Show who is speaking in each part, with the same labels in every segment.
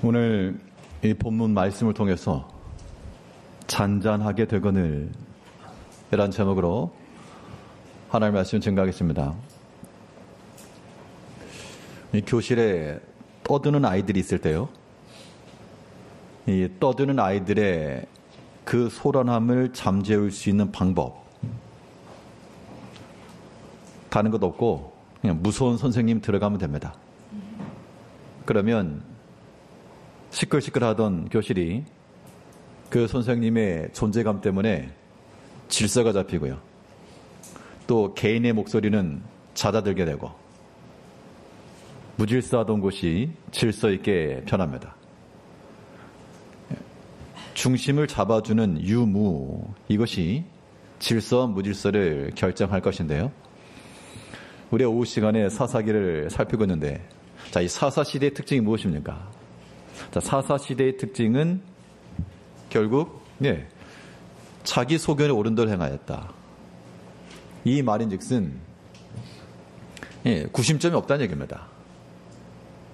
Speaker 1: 오늘 이 본문 말씀을 통해서 잔잔하게 되거늘 이란 제목으로 하나님의 말씀을 증거하겠습니다. 이 교실에 떠드는 아이들이 있을 때요, 이 떠드는 아이들의 그 소란함을 잠재울 수 있는 방법, 다른 것 없고 그냥 무서운 선생님 들어가면 됩니다. 그러면 시끌시끌하던 교실이 그 선생님의 존재감 때문에 질서가 잡히고요, 또 개인의 목소리는 잦아들게 되고 무질서하던 곳이 질서 있게 변합니다. 중심을 잡아주는 유무, 이것이 질서와 무질서를 결정할 것인데요, 우리 오후 시간에 사사기를 살피고 있는데, 자, 이 사사시대의 특징이 무엇입니까? 자, 사사시대의 특징은 결국 자기 소견에 옳은 대로 행하였다. 이 말인즉슨 구심점이 없다는 얘기입니다.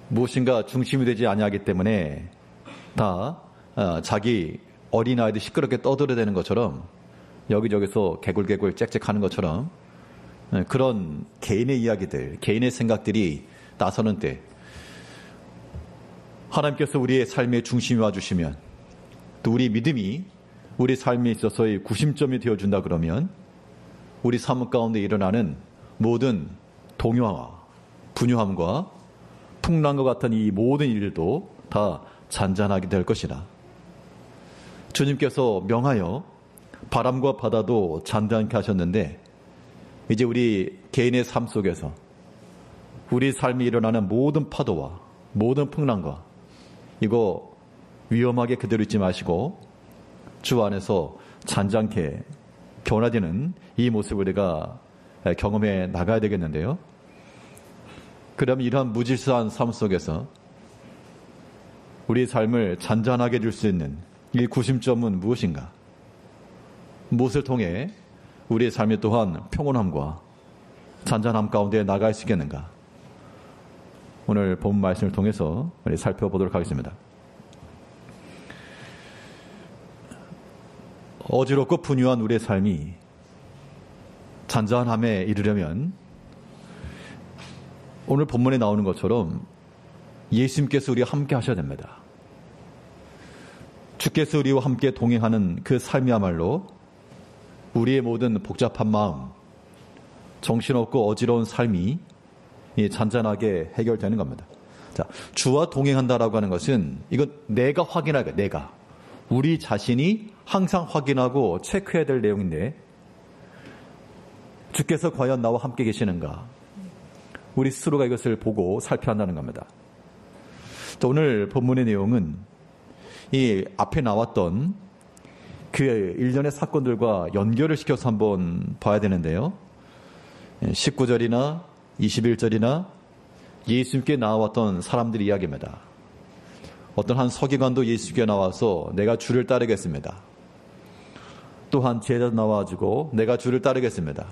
Speaker 1: 무엇인가 중심이 되지 아니하기 때문에 다 자기 어린아이들 시끄럽게 떠들어대는 것처럼, 여기저기서 개굴개굴 짹짹하는 것처럼, 그런 개인의 이야기들, 개인의 생각들이 나서는 때 하나님께서 우리의 삶의 중심이 와주시면, 또 우리 믿음이 우리 삶에 있어서의 구심점이 되어준다 그러면 우리 삶 가운데 일어나는 모든 동요와 분요함과 풍랑과 같은 이 모든 일들도 다 잔잔하게 될 것이라. 주님께서 명하여 바람과 바다도 잔잔케 하셨는데, 이제 우리 개인의 삶 속에서 우리 삶이 일어나는 모든 파도와 모든 풍랑과 이거 위험하게 그대로 있지 마시고 주 안에서 잔잔케 변화되는 이 모습을 우리가 경험해 나가야 되겠는데요. 그럼 이러한 무질서한 삶 속에서 우리 삶을 잔잔하게 해줄 수 있는 이 구심점은 무엇인가? 무엇을 통해 우리의 삶이 또한 평온함과 잔잔함 가운데 나갈 수 있겠는가? 오늘 본 말씀을 통해서 우리 살펴보도록 하겠습니다. 어지럽고 분유한 우리의 삶이 잔잔함에 이르려면 오늘 본문에 나오는 것처럼 예수님께서 우리와 함께 하셔야 됩니다. 주께서 우리와 함께 동행하는 그 삶이야말로 우리의 모든 복잡한 마음, 정신없고 어지러운 삶이 잔잔하게 해결되는 겁니다. 자, 주와 동행한다라고 하는 것은 이건 내가 확인하게, 내가 우리 자신이 항상 확인하고 체크해야 될 내용인데, 주께서 과연 나와 함께 계시는가? 우리 스스로가 이것을 보고 살펴야 한다는 겁니다. 또 오늘 본문의 내용은 이 앞에 나왔던 그 일련의 사건들과 연결을 시켜서 한번 봐야 되는데요, 19절이나 21절이나 예수님께 나왔던 사람들의 이야기입니다. 어떤 한 서기관도 예수님께 나와서 내가 주를 따르겠습니다. 또 한 제자도 나와가지고 내가 주를 따르겠습니다.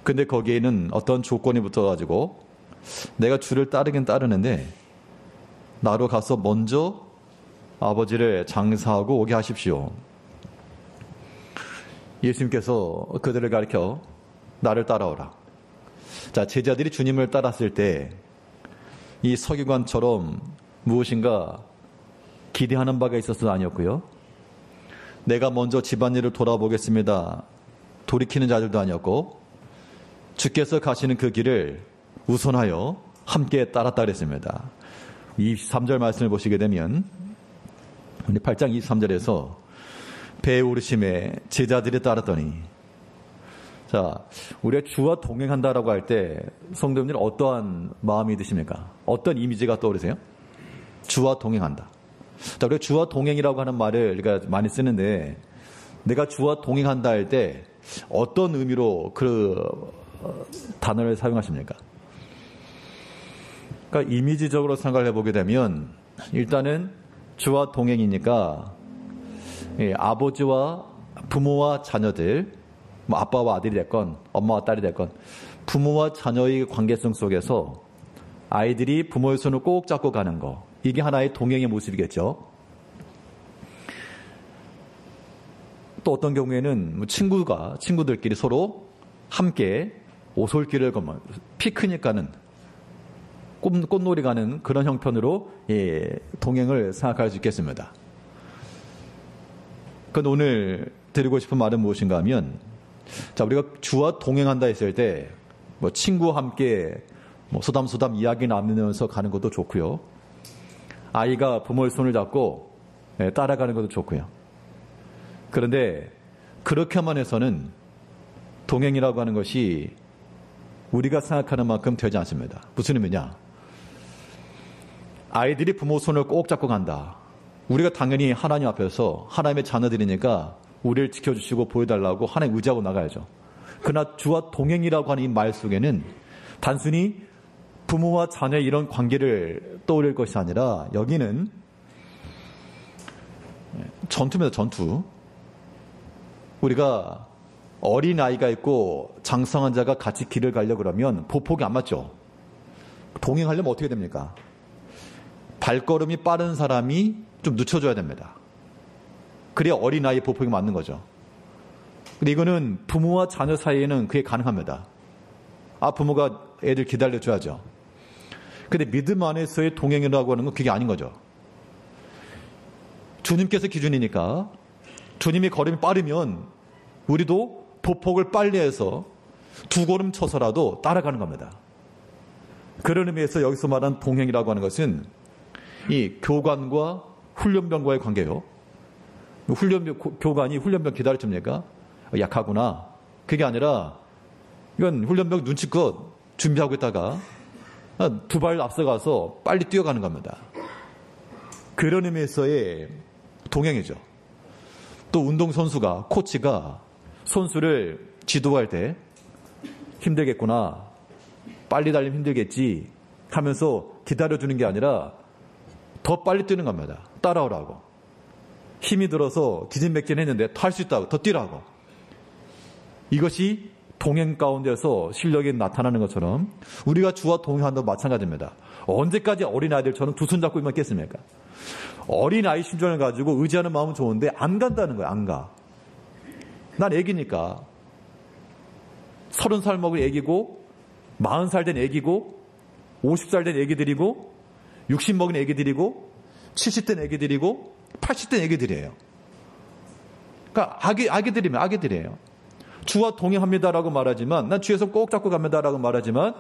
Speaker 1: 근데 거기에는 어떤 조건이 붙어가지고 내가 주를 따르긴 따르는데 나로 가서 먼저 아버지를 장사하고 오게 하십시오. 예수님께서 그들을 가리켜 나를 따라오라. 자, 제자들이 주님을 따랐을 때 이 서기관처럼 무엇인가 기대하는 바가 있어서는 아니었고요, 내가 먼저 집안일을 돌아보겠습니다 돌이키는 자들도 아니었고, 주께서 가시는 그 길을 우선하여 함께 따랐다 그랬습니다. 23절 말씀을 보시게 되면 8장 23절에서 배에 오르심에 제자들이 따랐더니, 자, 우리가 주와 동행한다라고 할 때 성도님들 어떠한 마음이 드십니까? 어떤 이미지가 떠오르세요? 주와 동행한다. 자, 우리가 주와 동행이라고 하는 말을 우리가 많이 쓰는데, 내가 주와 동행한다 할 때 어떤 의미로 그 단어를 사용하십니까? 그러니까 이미지적으로 생각을 해보게 되면 일단은 주와 동행이니까 아버지와 부모와 자녀들, 뭐 아빠와 아들이 됐건 엄마와 딸이 됐건 부모와 자녀의 관계성 속에서 아이들이 부모의 손을 꼭 잡고 가는 거, 이게 하나의 동행의 모습이겠죠. 또 어떤 경우에는 친구들끼리 서로 함께 오솔길을 걷는, 피크닉 가는, 꽃놀이 가는 그런 형편으로 동행을 생각할 수 있겠습니다. 그런데 오늘 드리고 싶은 말은 무엇인가 하면, 자, 우리가 주와 동행한다 했을 때, 친구와 함께 소담소담 이야기 나누면서 가는 것도 좋고요. 아이가 부모의 손을 잡고 따라가는 것도 좋고요. 그런데 그렇게만 해서는 동행이라고 하는 것이 우리가 생각하는 만큼 되지 않습니다. 무슨 의미냐? 아이들이 부모 손을 꼭 잡고 간다. 우리가 당연히 하나님 앞에서 하나님의 자녀들이니까 우리를 지켜주시고 보여달라고 하나님 의지하고 나가야죠. 그러나 주와 동행이라고 하는 이 말 속에는 단순히 부모와 자녀의 이런 관계를 떠올릴 것이 아니라 여기는 전투입니다. 전투. 우리가 어린 아이가 있고 장성한 자가 같이 길을 가려고 그러면 보폭이 안 맞죠. 동행하려면 어떻게 됩니까? 발걸음이 빠른 사람이 좀 늦춰줘야 됩니다. 그래야 어린 아이 보폭이 맞는 거죠. 근데 이거는 부모와 자녀 사이에는 그게 가능합니다. 부모가 애들 기다려줘야죠. 근데 믿음 안에서의 동행이라고 하는 건 그게 아닌 거죠. 주님께서 기준이니까 주님이 걸음이 빠르면 우리도 보폭을 빨리 해서 두 걸음 쳐서라도 따라가는 겁니다. 그런 의미에서 여기서 말한 동행이라고 하는 것은 이 교관과 훈련병과의 관계요. 교관이 훈련병 기다려줍니까? 약하구나. 그게 아니라 이건 훈련병 눈치껏 준비하고 있다가 두 발 앞서가서 빨리 뛰어가는 겁니다. 그런 의미에서의 동행이죠. 또 운동선수가, 코치가 선수를 지도할 때 힘들겠구나, 빨리 달리면 힘들겠지 하면서 기다려주는 게 아니라 더 빨리 뛰는 겁니다. 따라오라고. 힘이 들어서 기진맥진했는데 할 수 있다고, 더 뛰라고. 이것이 동행 가운데서 실력이 나타나는 것처럼 우리가 주와 동행한다고 마찬가지입니다. 언제까지 어린아이들처럼 두 손 잡고 있만 있겠습니까? 어린아이 심정을 가지고 의지하는 마음은 좋은데 안 간다는 거야. 안 가. 난 애기니까 30살 먹은 애기고 40살 된 애기고 50살 된 애기들이고 60 먹은 애기들이고 70 된 애기들이고 80 된 애기들이에요. 그러니까 아기들이에요. 주와 동행합니다라고 말하지만, 난 주에서 꼭 잡고 갑니다라고 말하지만,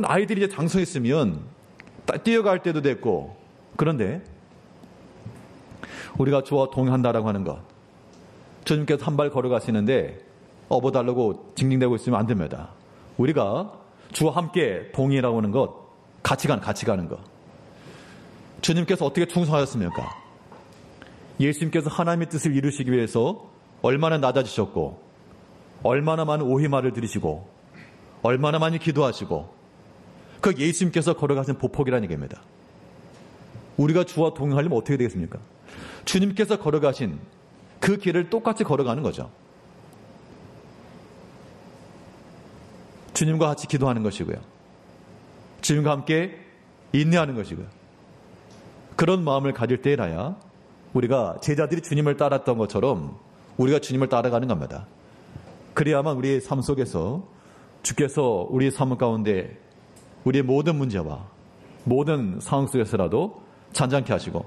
Speaker 1: 아이들이 이제 장성했으면 뛰어갈 때도 됐고, 그런데 우리가 주와 동행한다라고 하는 것, 주님께서 한 발 걸어가시는데 업어달라고 징징대고 있으면 안 됩니다. 우리가 주와 함께 동행이라고 하는 것, 같이 가는 것. 주님께서 어떻게 충성하셨습니까? 예수님께서 하나님의 뜻을 이루시기 위해서 얼마나 낮아지셨고, 얼마나 많은 오해말을 들으시고, 얼마나 많이 기도하시고, 그 예수님께서 걸어가신 보폭이라는 얘기입니다. 우리가 주와 동행하려면 어떻게 되겠습니까? 주님께서 걸어가신 그 길을 똑같이 걸어가는 거죠. 주님과 같이 기도하는 것이고요. 주님과 함께 인내하는 것이고요. 그런 마음을 가질 때라야 우리가 제자들이 주님을 따랐던 것처럼 우리가 주님을 따라가는 겁니다. 그래야만 우리의 삶 속에서 주께서 우리의 삶 가운데 우리의 모든 문제와 모든 상황 속에서라도 잔잔케 하시고,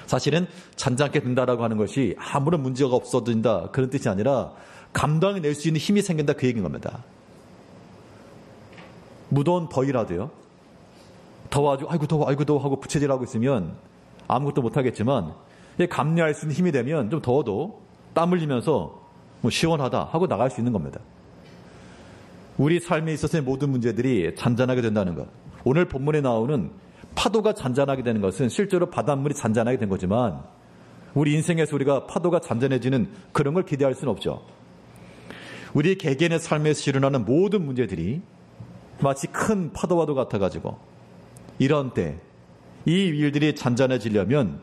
Speaker 1: 사실은 잔잔케 된다라고 하는 것이 아무런 문제가 없어진다 그런 뜻이 아니라 감당해낼 수 있는 힘이 생긴다 그 얘기인 겁니다. 무더운 더위라도요. 더워가지고 아이고 더워 하고 부채질하고 있으면 아무것도 못하겠지만 감내할 수 있는 힘이 되면 좀 더워도 땀 흘리면서 시원하다 하고 나갈 수 있는 겁니다. 우리 삶에 있어서의 모든 문제들이 잔잔하게 된다는 것. 오늘 본문에 나오는 파도가 잔잔하게 되는 것은 실제로 바닷물이 잔잔하게 된 거지만 우리 인생에서 우리가 파도가 잔잔해지는 그런 걸 기대할 수는 없죠. 우리 개개인의 삶에서 일어나는 모든 문제들이 마치 큰 파도와도 같아가지고 이런 때 이 일들이 잔잔해지려면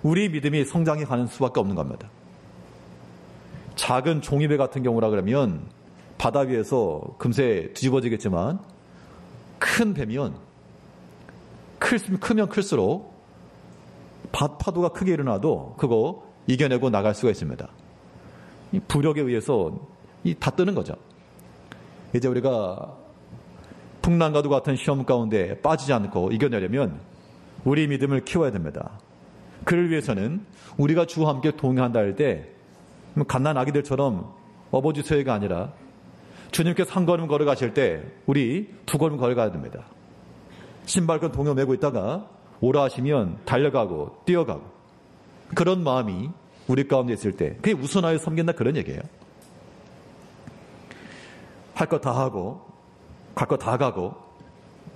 Speaker 1: 우리 믿음이 성장해 가는 수밖에 없는 겁니다. 작은 종이배 같은 경우라 그러면 바다 위에서 금세 뒤집어지겠지만 큰 크면 클수록 파도가 크게 일어나도 그거 이겨내고 나갈 수가 있습니다. 이 부력에 의해서 다 뜨는 거죠. 이제 우리가 풍랑과도 같은 시험 가운데 빠지지 않고 이겨내려면 우리 믿음을 키워야 됩니다. 그를 위해서는 우리가 주와 함께 동행한다 할 때 갓난 아기들처럼 업어주세요가 아니라 주님께서 한 걸음 걸어가실 때 우리 두 걸음 걸어가야 됩니다. 신발끈 동요 메고 있다가 오라 하시면 달려가고 뛰어가고, 그런 마음이 우리 가운데 있을 때 그게 우선하여 섬긴다, 그런 얘기예요. 할 거 다 하고 갈 거 다 가고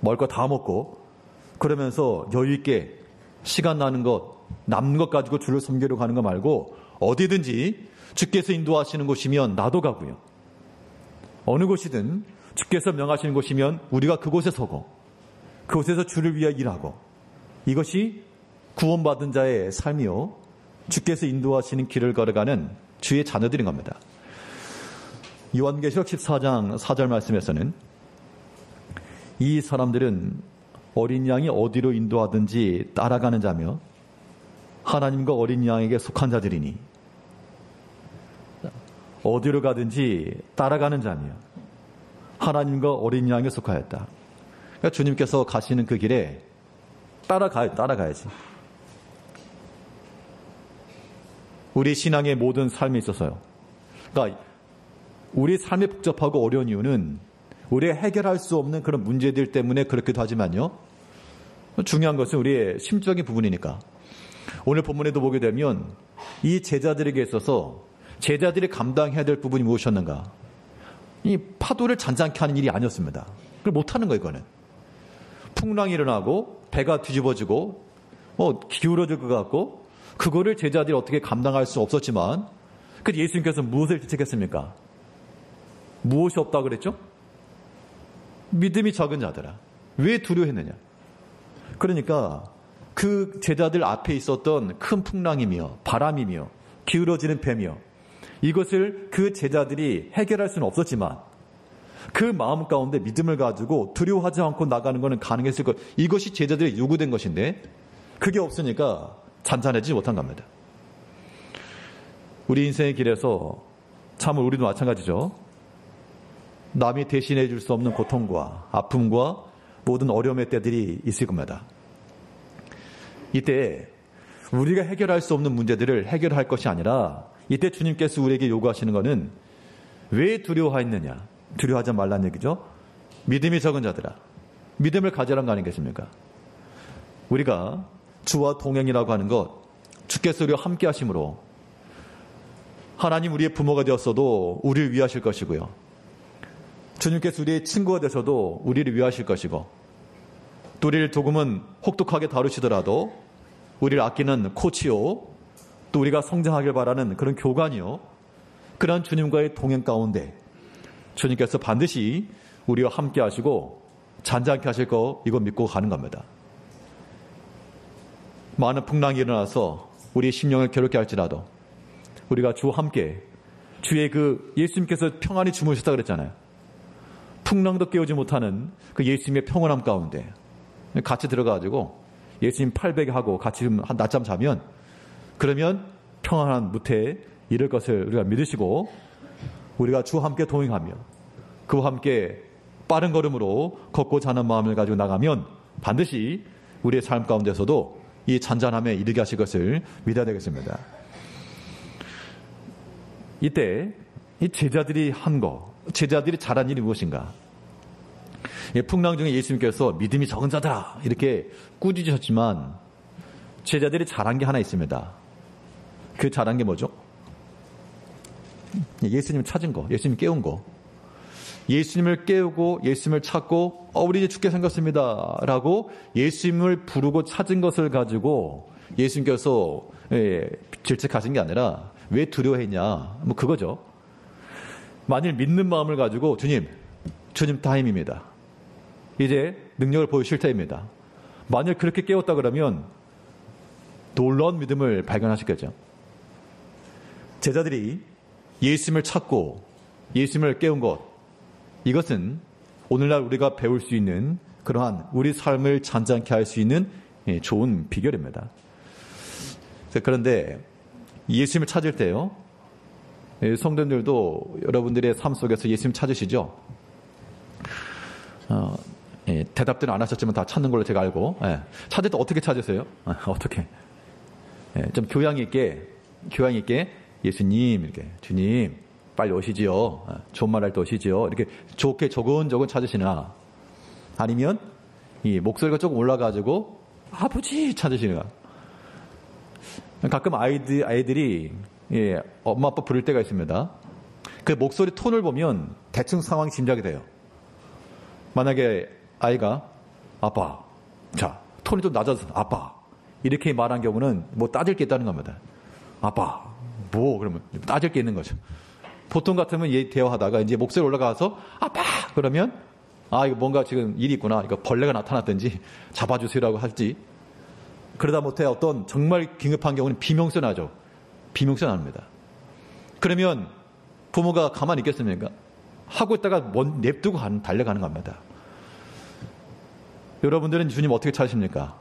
Speaker 1: 먹을 거 다 먹고 그러면서 여유 있게 시간 나는 것, 남는 것 가지고 주를 섬기러 가는 거 말고 어디든지 주께서 인도하시는 곳이면 나도 가고요. 어느 곳이든 주께서 명하시는 곳이면 우리가 그곳에 서고 그곳에서 주를 위하여 일하고, 이것이 구원받은 자의 삶이요, 주께서 인도하시는 길을 걸어가는 주의 자녀들인 겁니다. 요한계시록 14장 4절 말씀에서는 이 사람들은 어린 양이 어디로 인도하든지 따라가는 자며 하나님과 어린 양에게 속한 자들이니, 어디로 가든지 따라가는 자며 하나님과 어린 양에 속하였다. 그러니까 주님께서 가시는 그 길에 따라가야지. 우리 신앙의 모든 삶에 있어서요. 그러니까 우리 삶이 복잡하고 어려운 이유는 우리가 해결할 수 없는 그런 문제들 때문에 그렇기도 하지만요, 중요한 것은 우리의 심적인 부분이니까. 오늘 본문에도 보게 되면 이 제자들에게 있어서 제자들이 감당해야 될 부분이 무엇이었는가? 이 파도를 잔잔케 하는 일이 아니었습니다. 그걸 못하는 거예요. 이거는 풍랑이 일어나고 배가 뒤집어지고 기울어질 것 같고, 그거를 제자들이 어떻게 감당할 수 없었지만, 그 예수님께서 무엇을 지적했습니까? 무엇이 없다고 그랬죠? 믿음이 적은 자들아, 왜 두려워했느냐? 그러니까 그 제자들 앞에 있었던 큰 풍랑이며 바람이며 기울어지는 배며, 이것을 그 제자들이 해결할 수는 없었지만 그 마음 가운데 믿음을 가지고 두려워하지 않고 나가는 것은 가능했을 것. 이것이 제자들이 요구된 것인데 그게 없으니까 잔잔해지지 못한 겁니다. 우리 인생의 길에서 참 우리도 마찬가지죠. 남이 대신해 줄 수 없는 고통과 아픔과 모든 어려움의 때들이 있을 겁니다. 이때 우리가 해결할 수 없는 문제들을 해결할 것이 아니라, 이때 주님께서 우리에게 요구하시는 것은 왜 두려워하였느냐? 두려워하지 말라는 얘기죠. 믿음이 적은 자들아, 믿음을 가져라는 거 아니겠습니까? 우리가 주와 동행이라고 하는 것, 주께서 우리와 함께 하심으로 하나님 우리의 부모가 되었어도 우리를 위하실 것이고요, 주님께서 우리의 친구가 되셔도 우리를 위하실 것이고, 또 우리를 조금은 혹독하게 다루시더라도 우리를 아끼는 코치요, 또 우리가 성장하길 바라는 그런 교관이요, 그런 주님과의 동행 가운데 주님께서 반드시 우리와 함께 하시고 잔잔케 하실 거, 이거 믿고 가는 겁니다. 많은 풍랑이 일어나서 우리 심령을 괴롭게 할지라도 우리가 주와 함께, 주의 그 예수님께서 평안히 주무셨다 그랬잖아요. 풍랑도 깨우지 못하는 그 예수님의 평온함 가운데 같이 들어가가지고 예수님 팔베개 하고 같이 한 낮잠 자면, 그러면 평안한 무태에 이를 것을 우리가 믿으시고, 우리가 주와 함께 동행하며 그와 함께 빠른 걸음으로 걷고 자는 마음을 가지고 나가면 반드시 우리의 삶 가운데서도 이 잔잔함에 이르게 하실 것을 믿어야 되겠습니다. 이때 이 제자들이 한 거, 제자들이 잘한 일이 무엇인가? 풍랑 중에 예수님께서 믿음이 적은 자들아 이렇게 꾸짖으셨지만 제자들이 잘한 게 하나 있습니다. 그 잘한 게 뭐죠? 예수님 찾은 거, 예수님 깨운 거. 예수님을 깨우고 예수님을 찾고 우리 이제 죽게 생겼습니다 라고 예수님을 부르고 찾은 것을 가지고 예수님께서 질책하신 게 아니라 왜 두려워했냐, 뭐 그거죠. 만일 믿는 마음을 가지고 주님 타임입니다, 이제 능력을 보여주실 때입니다, 만일 그렇게 깨웠다 그러면 놀라운 믿음을 발견하시겠죠. 제자들이 예수님을 찾고 예수님을 깨운 것, 이것은 오늘날 우리가 배울 수 있는 그러한 우리 삶을 잔잔케 할 수 있는 좋은 비결입니다. 그런데 예수님을 찾을 때요, 성도님들도 여러분들의 삶 속에서 예수님 찾으시죠? 대답들은 안 하셨지만 다 찾는 걸로 제가 알고, 찾을 때 어떻게 찾으세요? 어떻게? 좀 교양 있게 예수님, 이렇게 주님 빨리 오시지요. 좋은 말 할 때 오시지요. 이렇게 좋게 조근조근 찾으시나, 아니면 이 목소리가 조금 올라가지고 아버지 찾으시나. 가끔 아이들이 엄마 아빠 부를 때가 있습니다. 그 목소리 톤을 보면 대충 상황이 짐작이 돼요. 만약에 아이가 아빠, 자 톤이 좀 낮아서 아빠 이렇게 말한 경우는 뭐 따질 게 있다는 겁니다. 아빠 뭐 그러면 따질 게 있는 거죠. 보통 같으면 얘 대화하다가 이제 목소리 올라가서 아빠 그러면 이거 뭔가 지금 일이 있구나, 이거 벌레가 나타났든지 잡아주세요라고 할지, 그러다 못해 어떤 정말 긴급한 경우는 비명소 나죠. 비명소 납니다. 그러면 부모가 가만히 있겠습니까? 하고 있다가 냅두고 달려가는 겁니다. 여러분들은 주님 어떻게 찾으십니까?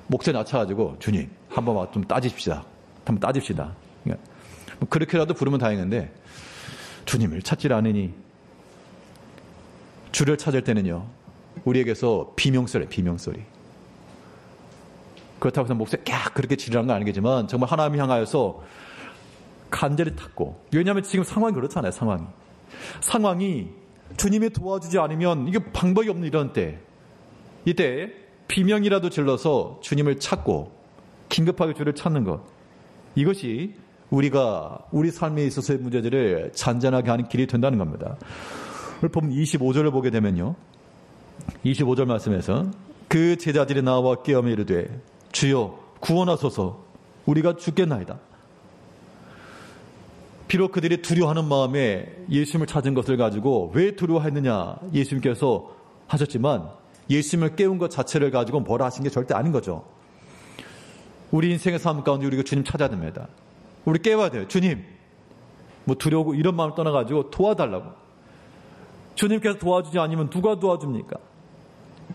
Speaker 1: 목소리 낮춰가지고 주님 한번 좀 따집시다. 한번 따집시다. 그렇게라도 부르면 다행인데 주님을 찾질 않으니, 주를 찾을 때는요 우리에게서 비명소리. 그렇다고 해서 목소리 그렇게 지르는 건 아니겠지만 정말 하나님 향하여서 간절히 찾고, 왜냐하면 지금 상황이 그렇잖아요. 상황이 주님이 도와주지 않으면 이게 방법이 없는 이런 때, 이때 비명이라도 질러서 주님을 찾고 긴급하게 주를 찾는 것, 이것이 우리가 우리 삶에 있어서의 문제들을 잔잔하게 하는 길이 된다는 겁니다. 오늘 보면 25절을 보게 되면요, 25절 말씀에서 그 제자들이 나와 깨어며 이르되 주여 구원하소서 우리가 죽겠나이다. 비록 그들이 두려워하는 마음에 예수님을 찾은 것을 가지고 왜 두려워했느냐 예수님께서 하셨지만, 예수님을 깨운 것 자체를 가지고 뭐라 하신 게 절대 아닌 거죠. 우리 인생의 삶 가운데 우리가 주님 찾아야 됩니다. 우리 깨워야 돼요. 주님, 뭐 두려우고 이런 마음을 떠나가지고 도와달라고. 주님께서 도와주지 않으면 누가 도와줍니까?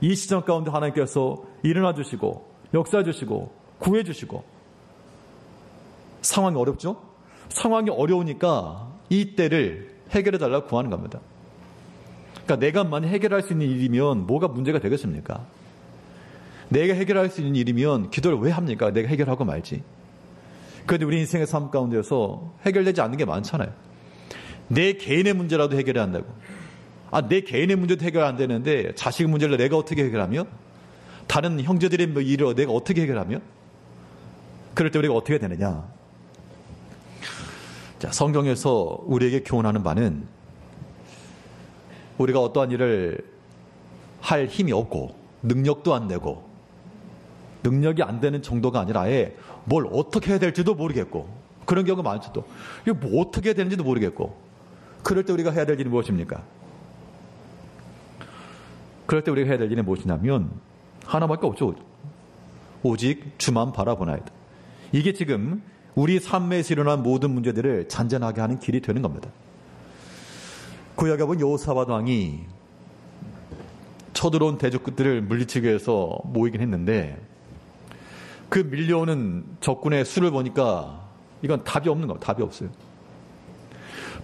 Speaker 1: 이 시점 가운데 하나님께서 일어나 주시고 역사해 주시고 구해 주시고. 상황이 어렵죠? 상황이 어려우니까 이 때를 해결해 달라고 구하는 겁니다. 그러니까 내가 만약 해결할 수 있는 일이면 뭐가 문제가 되겠습니까? 내가 해결할 수 있는 일이면 기도를 왜 합니까? 내가 해결하고 말지. 그런데 우리 인생의 삶 가운데서 해결되지 않는 게 많잖아요. 내 개인의 문제라도 해결해야 한다고. 내 개인의 문제도 해결 안 되는데 자식 문제를 내가 어떻게 해결하며? 다른 형제들의 일을 내가 어떻게 해결하며? 그럴 때 우리가 어떻게 되느냐? 자, 성경에서 우리에게 교훈하는 바는 우리가 어떠한 일을 할 힘이 없고 능력도 안 되고, 능력이 안 되는 정도가 아니라 아예 뭘 어떻게 해야 될지도 모르겠고, 그런 경우가 많죠. 또 이거 뭐 어떻게 해야 되는지도 모르겠고, 그럴 때 우리가 해야 될 일이 무엇입니까? 그럴 때 우리가 해야 될 일이 무엇이냐면 하나밖에 없죠. 오직 주만 바라보나이다. 이게 지금 우리 삶에서 일어난 모든 문제들을 잔잔하게 하는 길이 되는 겁니다. 구약에 보면 여호사밧 왕이 쳐들어온 대적들을 물리치기 위해서 모이긴 했는데, 그 밀려오는 적군의 수를 보니까 이건 답이 없는 겁니다. 답이 없어요.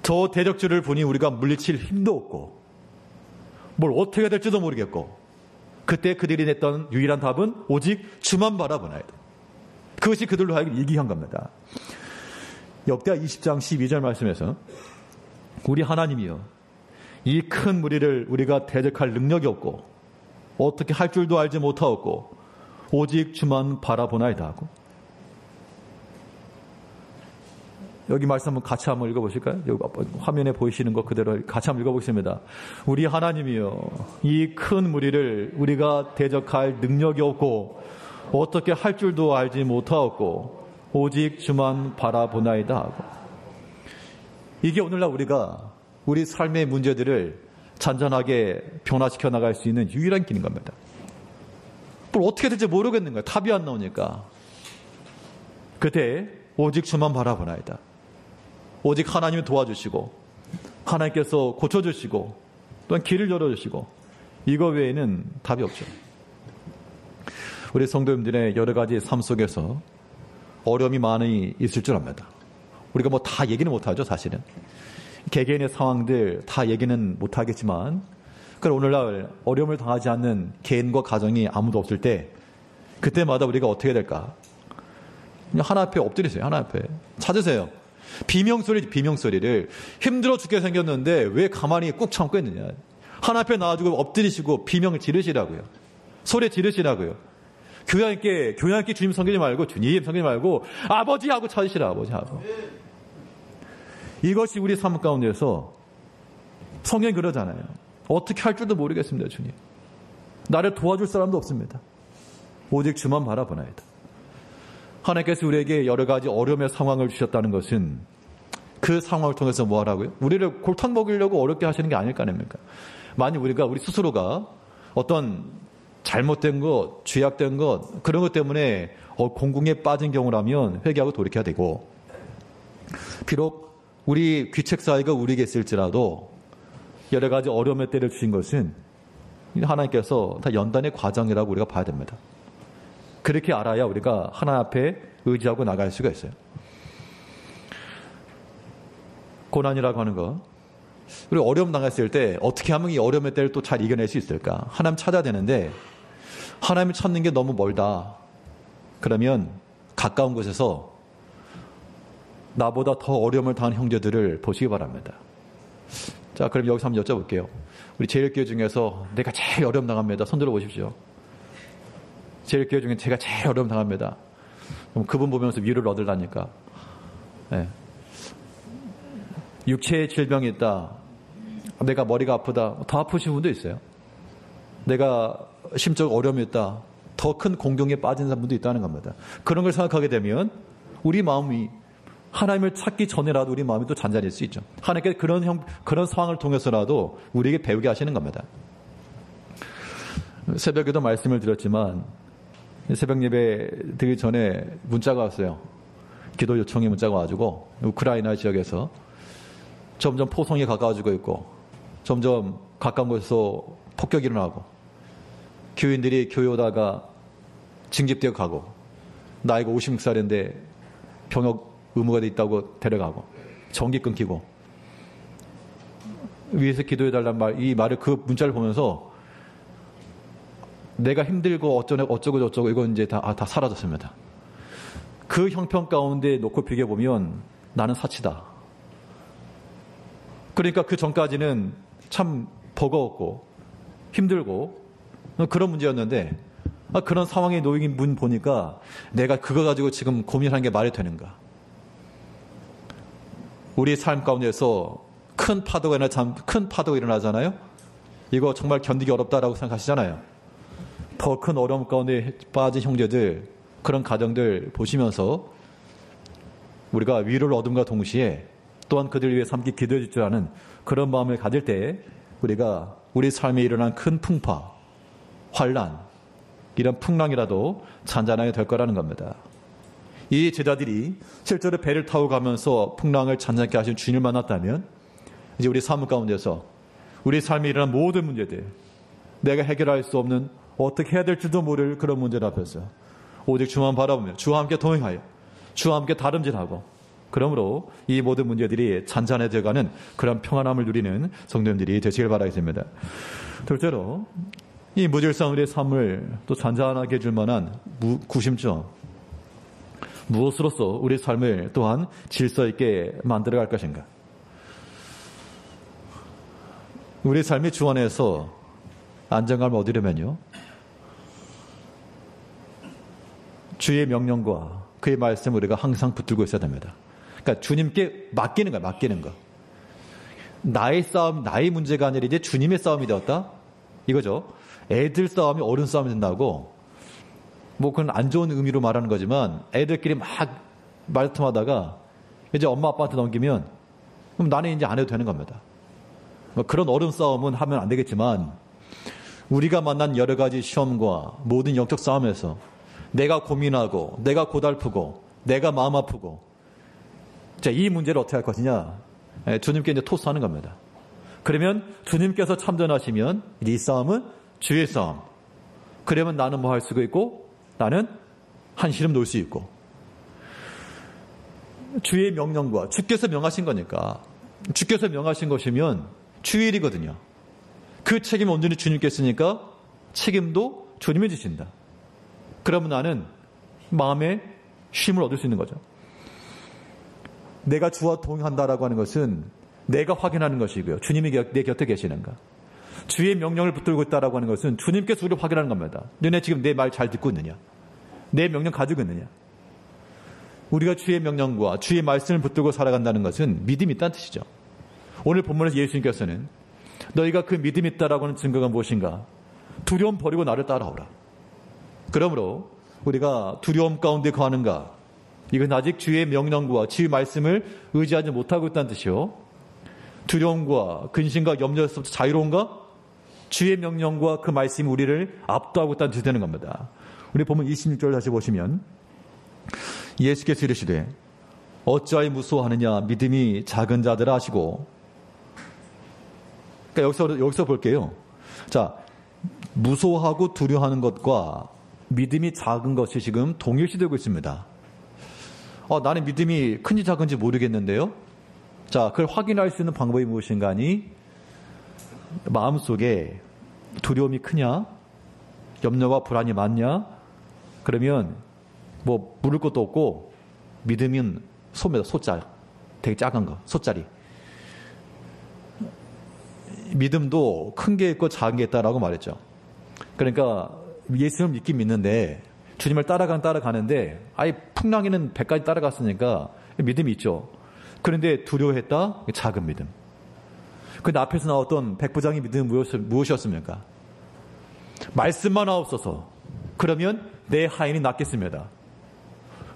Speaker 1: 저 대적들을 보니 우리가 물리칠 힘도 없고 뭘 어떻게 해야 될지도 모르겠고, 그때 그들이 냈던 유일한 답은 오직 주만 바라보나이다. 그것이 그들로 하여금 이기한 겁니다. 역대하 20장 12절 말씀에서 우리 하나님이여, 이 큰 무리를 우리가 대적할 능력이 없고 어떻게 할 줄도 알지 못하였고 오직 주만 바라보나이다 하고, 여기 말씀 한번 같이 한번 읽어보실까요? 여기 화면에 보이시는 것 그대로 같이 한번 읽어보겠습니다. 우리 하나님이여, 이 큰 무리를 우리가 대적할 능력이 없고 어떻게 할 줄도 알지 못하였고 오직 주만 바라보나이다 하고. 이게 오늘날 우리가 우리 삶의 문제들을 잔잔하게 변화시켜 나갈 수 있는 유일한 길인 겁니다. 뭘 어떻게 될지 모르겠는 거야. 답이 안 나오니까. 그때 오직 주만 바라보나이다. 오직 하나님이 도와주시고 하나님께서 고쳐주시고 또한 길을 열어주시고 이거 외에는 답이 없죠. 우리 성도님들의 여러 가지 삶 속에서 어려움이 많이 있을 줄 압니다. 우리가 뭐 다 얘기는 못하죠, 사실은. 개개인의 상황들 다 얘기는 못하겠지만, 그럼 오늘날 어려움을 당하지 않는 개인과 가정이 아무도 없을 때, 그때마다 우리가 어떻게 해야 될까? 그냥 하나 앞에 엎드리세요, 하나 앞에. 찾으세요. 비명소리를. 힘들어 죽게 생겼는데 왜 가만히 꾹 참고 있느냐. 하나 앞에 나와주고 엎드리시고 비명을 지르시라고요. 소리 지르시라고요. 교회 함께 주님 섬기지 말고, 주님 섬기지 말고, 아버지하고 찾으시라, 아버지하고. 이것이 우리 삶 가운데서 성경이 그러잖아요. 어떻게 할 줄도 모르겠습니다, 주님. 나를 도와줄 사람도 없습니다. 오직 주만 바라보나이다. 하나님께서 우리에게 여러 가지 어려움의 상황을 주셨다는 것은 그 상황을 통해서 뭐 하라고요? 우리를 골탕 먹이려고 어렵게 하시는 게 아닐까 아닙니까? 만약 우리 스스로가 어떤 잘못된 것, 죄악된 것, 그런 것 때문에 공궁에 빠진 경우라면 회개하고 돌이켜야 되고, 비록 우리 귀책 사이가 우리에게 있을지라도 여러 가지 어려움의 때를 주신 것은 하나님께서 다 연단의 과정이라고 우리가 봐야 됩니다. 그렇게 알아야 우리가 하나 앞에 의지하고 나갈 수가 있어요. 고난이라고 하는 거, 우리 어려움 당했을 때 어떻게 하면 이 어려움의 때를 또 잘 이겨낼 수 있을까? 하나님 찾아야 되는데 하나님을 찾는 게 너무 멀다. 그러면 가까운 곳에서 나보다 더 어려움을 당한 형제들을 보시기 바랍니다. 자, 그럼 여기서 한번 여쭤볼게요. 우리 제일교회 중에서 내가 제일 어려움 당합니다. 손 들어 보십시오. 제일교회 중에 제가 제일 어려움 당합니다. 그럼 그분 보면서 위로를 얻으려니까. 네. 육체의 질병이 있다. 내가 머리가 아프다. 더 아프신 분도 있어요. 내가 심적 어려움이 있다. 더 큰 공경에 빠진 분도 있다는 겁니다. 그런 걸 생각하게 되면 우리 마음이 하나님을 찾기 전에라도 우리 마음이 또 잔잔할 수 있죠. 하나님께 그런 상황을 통해서라도 우리에게 배우게 하시는 겁니다. 새벽에도 말씀을 드렸지만 새벽 예배 드리기 전에 문자가 왔어요. 기도 요청의 문자가 와가지고 우크라이나 지역에서 점점 포성이 가까워지고 있고 점점 가까운 곳에서 폭격이 일어나고 교인들이 교회 오다가 징집되어 가고 나이가 56살인데 병역 의무가 돼 있다고 데려가고 전기 끊기고 위에서 기도해달라는 말, 이 말을 그 문자를 보면서 내가 힘들고 어쩌고 저쩌고 이건 이제 다 사라졌습니다. 그 형편 가운데 놓고 비교해보면 나는 사치다. 그러니까 그 전까지는 참 버거웠고 힘들고 그런 문제였는데 그런 상황에 놓인 분 보니까 내가 그거 가지고 지금 고민하는 게 말이 되는가. 우리 삶 가운데서 큰 파도가 일어나잖아요. 이거 정말 견디기 어렵다라고 생각하시잖아요. 더 큰 어려움 가운데 빠진 형제들, 그런 가정들 보시면서 우리가 위로를 얻음과 동시에 또한 그들을 위해 함께 기도해 줄 줄 아는 그런 마음을 가질 때 우리가 우리 삶에 일어난 큰 풍파, 환란, 이런 풍랑이라도 잔잔하게 될 거라는 겁니다. 이 제자들이 실제로 배를 타고 가면서 풍랑을 잔잔하게 하신 주님을 만났다면 이제 우리 삶 가운데서 우리 삶에 일어난 모든 문제들, 내가 해결할 수 없는 어떻게 해야 될지도 모를 그런 문제를 앞에서 오직 주만 바라보며 주와 함께 동행하여 주와 함께 다름질하고 그러므로 이 모든 문제들이 잔잔해져가는 그런 평안함을 누리는 성도님들이 되시길 바라겠습니다. 둘째로 이 무질서한 우리의 삶을 또 잔잔하게 해줄 만한 구심점, 무엇으로써 우리 삶을 또한 질서 있게 만들어갈 것인가. 우리 삶의 주 안에서 안정감을 얻으려면요, 주의 명령과 그의 말씀을 우리가 항상 붙들고 있어야 됩니다. 그러니까 주님께 맡기는 거야, 맡기는 거. 나의 싸움, 나의 문제가 아니라 이제 주님의 싸움이 되었다? 이거죠. 애들 싸움이 어른 싸움이 된다고, 뭐 그건 안 좋은 의미로 말하는 거지만 애들끼리 막 말씀하다가 이제 엄마 아빠한테 넘기면 그럼 나는 이제 안 해도 되는 겁니다. 뭐 그런 어른 싸움은 하면 안 되겠지만 우리가 만난 여러 가지 시험과 모든 영적 싸움에서 내가 고민하고 내가 고달프고 내가 마음 아프고 자, 이 문제를 어떻게 할 것이냐, 주님께 이제 토스하는 겁니다. 그러면 주님께서 참전하시면 이제 이 싸움은 주의 싸움. 그러면 나는 뭐 할 수가 있고 나는 한시름 놓을 수 있고. 주의 명령과 주께서 명하신 거니까 주께서 명하신 것이면 주의 일이거든요. 그 책임은 온전히 주님께 있으니까 책임도 주님이 지신다. 그러면 나는 마음에 쉼을 얻을 수 있는 거죠. 내가 주와 동행한다라고 하는 것은 내가 확인하는 것이고요. 주님이 내 곁에 계시는가. 주의 명령을 붙들고 있다라고 하는 것은 주님께서 우리를 확인하는 겁니다. 너네 지금 내 말 잘 듣고 있느냐? 내 명령 가지고 있느냐? 우리가 주의 명령과 주의 말씀을 붙들고 살아간다는 것은 믿음이 있다는 뜻이죠. 오늘 본문에서 예수님께서는 너희가 그 믿음이 있다라고 하는 증거가 무엇인가? 두려움 버리고 나를 따라오라. 그러므로 우리가 두려움 가운데 거하는가? 이건 아직 주의 명령과 주의 말씀을 의지하지 못하고 있다는 뜻이요. 두려움과 근심과 염려에서부터 자유로운가? 주의 명령과 그 말씀이 우리를 압도하고 있다는 뜻이 되는 겁니다. 우리 보면 26절 다시 보시면 예수께서 이르시되 어찌하여 무서워하느냐 믿음이 작은 자들아 하시고. 그러니까 여기서 볼게요. 자, 무서워하고 두려워하는 것과 믿음이 작은 것이 지금 동일시되고 있습니다. 나는 믿음이 큰지 작은지 모르겠는데요. 자, 그걸 확인할 수 있는 방법이 무엇인가 하니 마음속에 두려움이 크냐? 염려와 불안이 많냐? 그러면 뭐 물을 것도 없고 믿음은 소입니다. 소자. 되게 작은 거. 소짜리. 믿음도 큰 게 있고 작은 게 있다라고 말했죠. 그러니까 예수님을 믿긴 믿는데 주님을 따라가는데 아예 풍랑에는 100까지 따라갔으니까 믿음이 있죠. 그런데 두려워했다? 작은 믿음. 근데 앞에서 나왔던 백부장의 믿음은 무엇이었습니까? 말씀만 하옵소서. 그러면 내 하인이 낫겠습니다.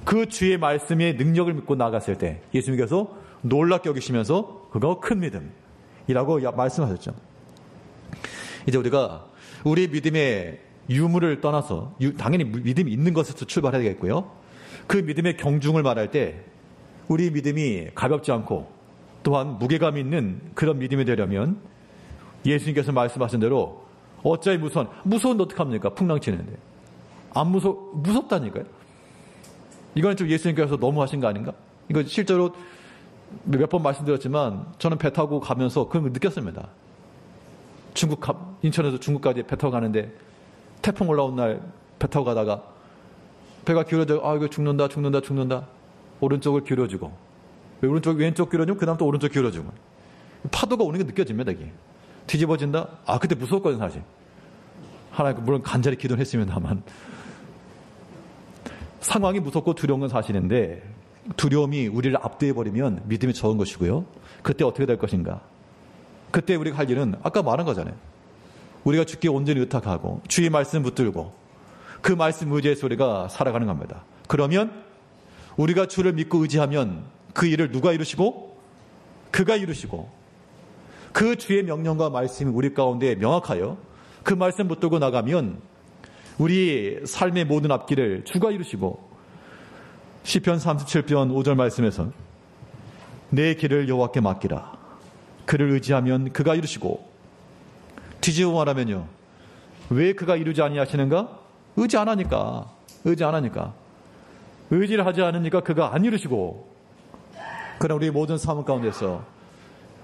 Speaker 1: 그 주의 말씀의 능력을 믿고 나갔을 때 예수님께서 놀랍게 여기시면서 그거 큰 믿음이라고 말씀하셨죠. 이제 우리가 우리 믿음의 유무를 떠나서 당연히 믿음이 있는 것에서 출발해야 되겠고요. 그 믿음의 경중을 말할 때 우리 믿음이 가볍지 않고 또한 무게감 있는 그런 믿음이 되려면 예수님께서 말씀하신 대로 어찌하여 무서운데 어떡합니까? 풍랑 치는데. 안 무섭다니까요. 이건 좀 예수님께서 너무 하신 거 아닌가? 이거 실제로 몇 번 말씀드렸지만 저는 배 타고 가면서 그걸 느꼈습니다. 인천에서 중국까지 배 타고 가는데 태풍 올라온 날 배 타고 가다가 배가 기울어져 이거 죽는다. 오른쪽을 기울여주고 왼쪽 기울여주면 그 다음 또 오른쪽 기울여주고 파도가 오는 게 느껴집니다. 이게 뒤집어진다. 그때 무서웠거든요. 사실 하나님 물론 간절히 기도를 했으면 다만 상황이 무섭고 두려운 건 사실인데 두려움이 우리를 압도해버리면 믿음이 적은 것이고요. 그때 어떻게 될 것인가? 그때 우리가 할 일은 아까 말한 거잖아요. 우리가 주께 온전히 의탁하고 주의 말씀 붙들고 그 말씀 의지해서 우리가 살아가는 겁니다. 그러면 우리가 주를 믿고 의지하면 그 일을 누가 이루시고? 그가 이루시고 그 주의 명령과 말씀이 우리 가운데 명확하여 그 말씀 붙들고 나가면 우리 삶의 모든 앞길을 주가 이루시고 시편 37편 5절 말씀에서 내 길을 여호와께 맡기라. 그를 의지하면 그가 이루시고 뒤집어 말하면요. 왜 그가 이루지 아니하시는가? 의지 안 하니까. 의지를 하지 않으니까 그가 안 이루시고. 그럼 우리 모든 삶 가운데서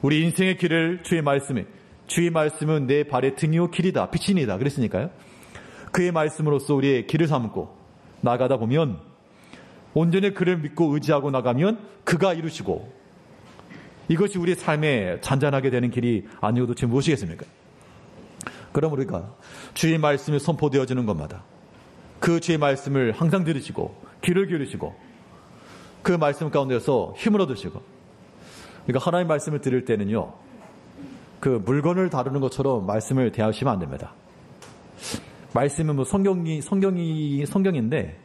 Speaker 1: 우리 인생의 길을 주의 말씀은 내 발의 등이요 길이다. 빛이니다. 그랬으니까요. 그의 말씀으로써 우리의 길을 삼고 나가다 보면 온전히 그를 믿고 의지하고 나가면 그가 이루시고 이것이 우리 삶에 잔잔하게 되는 길이 아니고 도대체 무엇이겠습니까? 그럼 우리가 주의 말씀이 선포되어지는 것마다 그 주의 말씀을 항상 들으시고 귀를 기울이시고 그 말씀 가운데서 힘을 얻으시고 그러니까 하나님의 말씀을 들을 때는요. 그 물건을 다루는 것처럼 말씀을 대하시면 안 됩니다. 말씀은 뭐 성경인데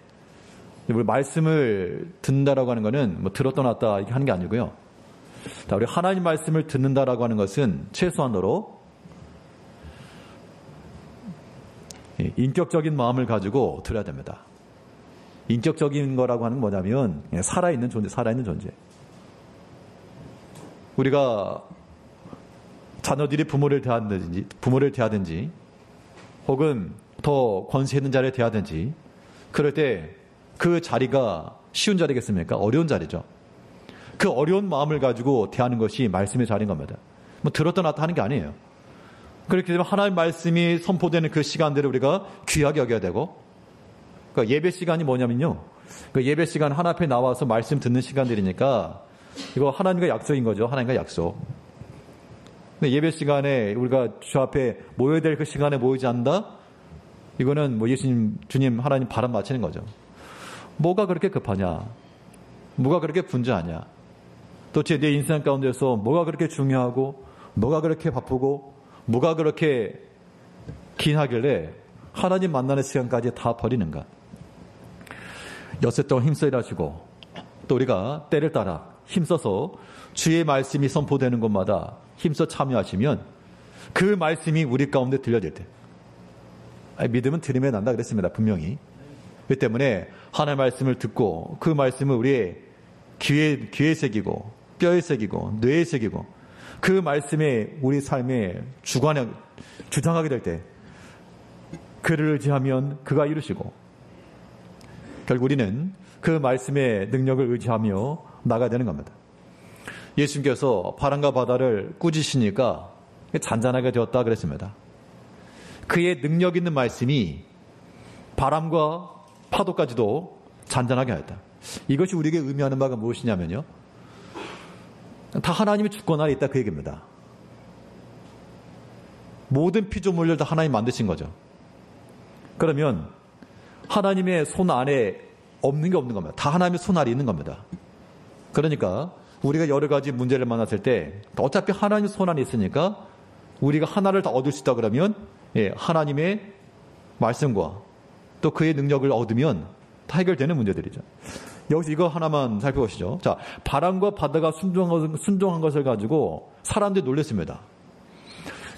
Speaker 1: 우리 말씀을 듣는다라고 하는 것은 뭐 들었다 놨다 이렇게 하는 게 아니고요. 우리 하나님 말씀을 듣는다라고 하는 것은 최소한으로 인격적인 마음을 가지고 들어야 됩니다. 인격적인 거라고 하는 건 뭐냐면 살아있는 존재. 우리가 자녀들이 부모를 대하든지 혹은 더 권세 있는 자리에 대하든지 그럴 때 그 자리가 쉬운 자리겠습니까? 어려운 자리죠. 그 어려운 마음을 가지고 대하는 것이 말씀의 자리인 겁니다. 뭐 들었다 놨다 하는 게 아니에요. 그렇게 되면 하나님의 말씀이 선포되는 그 시간들을 우리가 귀하게 여겨야 되고, 그러니까 예배 시간이 뭐냐면요, 그 예배 시간 하나 앞에 나와서 말씀 듣는 시간들이니까 이거 하나님과 약속인 거죠. 하나님과 약속. 근데 예배 시간에 우리가 주 앞에 모여야 될 그 시간에 모이지 않는다? 이거는 뭐 예수님, 주님, 하나님 바람 맞히는 거죠. 뭐가 그렇게 급하냐? 뭐가 그렇게 분주하냐? 도대체 내 인생 가운데서 뭐가 그렇게 중요하고, 뭐가 그렇게 바쁘고, 뭐가 그렇게 긴하길래 하나님 만나는 시간까지 다 버리는가? 엿새 동안 힘써 일하시고, 또 우리가 때를 따라 힘써서 주의 말씀이 선포되는 곳마다 힘써 참여하시면 그 말씀이 우리 가운데 들려질 때, 믿음은 들으면 난다 그랬습니다. 분명히. 그 때문에 하나님의 말씀을 듣고 그 말씀을 우리의 귀에 새기고 뼈에 새기고 뇌에 새기고 그 말씀에 우리 삶의 주장하게 될 때 그를 의지하면 그가 이루시고, 결국 우리는 그 말씀의 능력을 의지하며 나가야 되는 겁니다. 예수님께서 바람과 바다를 꾸짖으시니까 잔잔하게 되었다 그랬습니다. 그의 능력 있는 말씀이 바람과 파도까지도 잔잔하게 하였다. 이것이 우리에게 의미하는 바가 무엇이냐면요, 다 하나님의 주권 아래 있다 그 얘기입니다. 모든 피조물들 다 하나님 만드신 거죠. 그러면 하나님의 손 안에 없는 게 없는 겁니다. 다 하나님의 손 아래 있는 겁니다. 그러니까 우리가 여러 가지 문제를 만났을 때 어차피 하나님의 손 안에 있으니까 우리가 하나를 다 얻을 수 있다 그러면 하나님의 말씀과 또 그의 능력을 얻으면 다 해결되는 문제들이죠. 여기서 이거 하나만 살펴보시죠. 자, 바람과 바다가 순종한 것을 가지고 사람들이 놀랐습니다.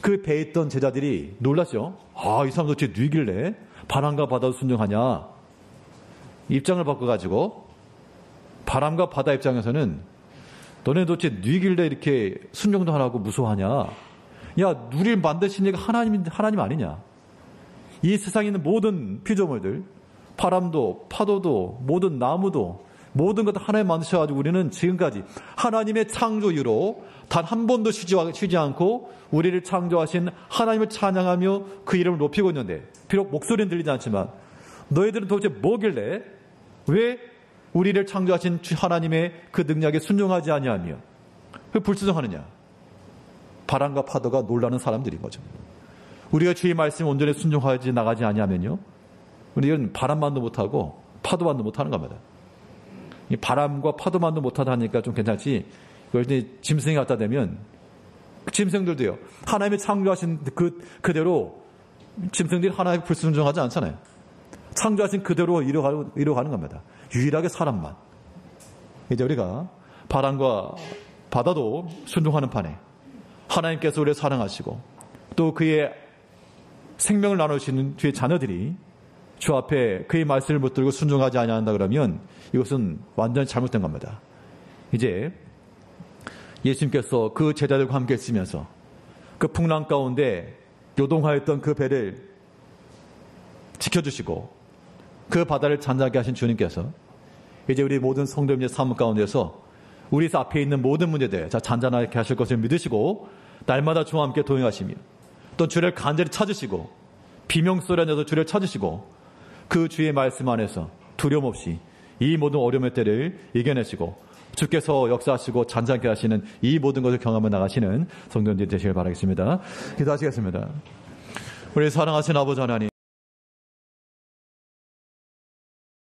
Speaker 1: 그 배에 있던 제자들이 놀랐죠. 이 사람 도대체 누이길래 바람과 바다도 순종하냐. 입장을 바꿔가지고 바람과 바다 입장에서는 너네 도대체 누이길래 이렇게 순종도 안 하고 무서워하냐. 야, 우리를 만드신 이가 하나님 아니냐. 이 세상에 있는 모든 피조물들, 바람도 파도도 모든 나무도 모든 것 다 하나님 만드셔가지고 우리는 지금까지 하나님의 창조 이후로 단 한 번도 쉬지 않고 우리를 창조하신 하나님을 찬양하며 그 이름을 높이고 있는데, 비록 목소리는 들리지 않지만 너희들은 도대체 뭐길래 왜 우리를 창조하신 하나님의 그 능력에 순종하지 아니하며 왜 불순종하느냐. 바람과 파도가 놀라는 사람들인 거죠. 우리가 주의 말씀에 온전히 순종하지 나가지 아니하면요, 우리는 바람만도 못하고 파도만도 못하는 겁니다. 이 바람과 파도만도 못하다 하니까 좀 괜찮지, 그걸 짐승이 갖다 대면 짐승들도요, 하나님이 창조하신 그대로 짐승들이 하나님의 불순종하지 않잖아요. 창조하신 그대로 이루어가는 겁니다. 유일하게 사람만. 이제 우리가 바람과 바다도 순종하는 판에 하나님께서 우리를 사랑하시고 또 그의 생명을 나누시는 뒤에 자녀들이 주 앞에 그의 말씀을 붙들고 순종하지 아니한다 그러면 이것은 완전히 잘못된 겁니다. 이제 예수님께서 그 제자들과 함께 있으면서 그 풍랑 가운데 요동하였던 그 배를 지켜주시고 그 바다를 잔잔하게 하신 주님께서 이제 우리 모든 성도님의 삶 가운데서 우리 앞에 있는 모든 문제들 잔잔하게 하실 것을 믿으시고 날마다 주와 함께 동행하시며 또 주를 간절히 찾으시고 비명소리 안에서 주를 찾으시고 그 주의 말씀 안에서 두려움 없이 이 모든 어려움의 때를 이겨내시고 주께서 역사하시고 잔잔하게 하시는 이 모든 것을 경험해 나가시는 성도님들 되시길 바라겠습니다. 기도하시겠습니다. 우리 사랑하신 아버지 하나님,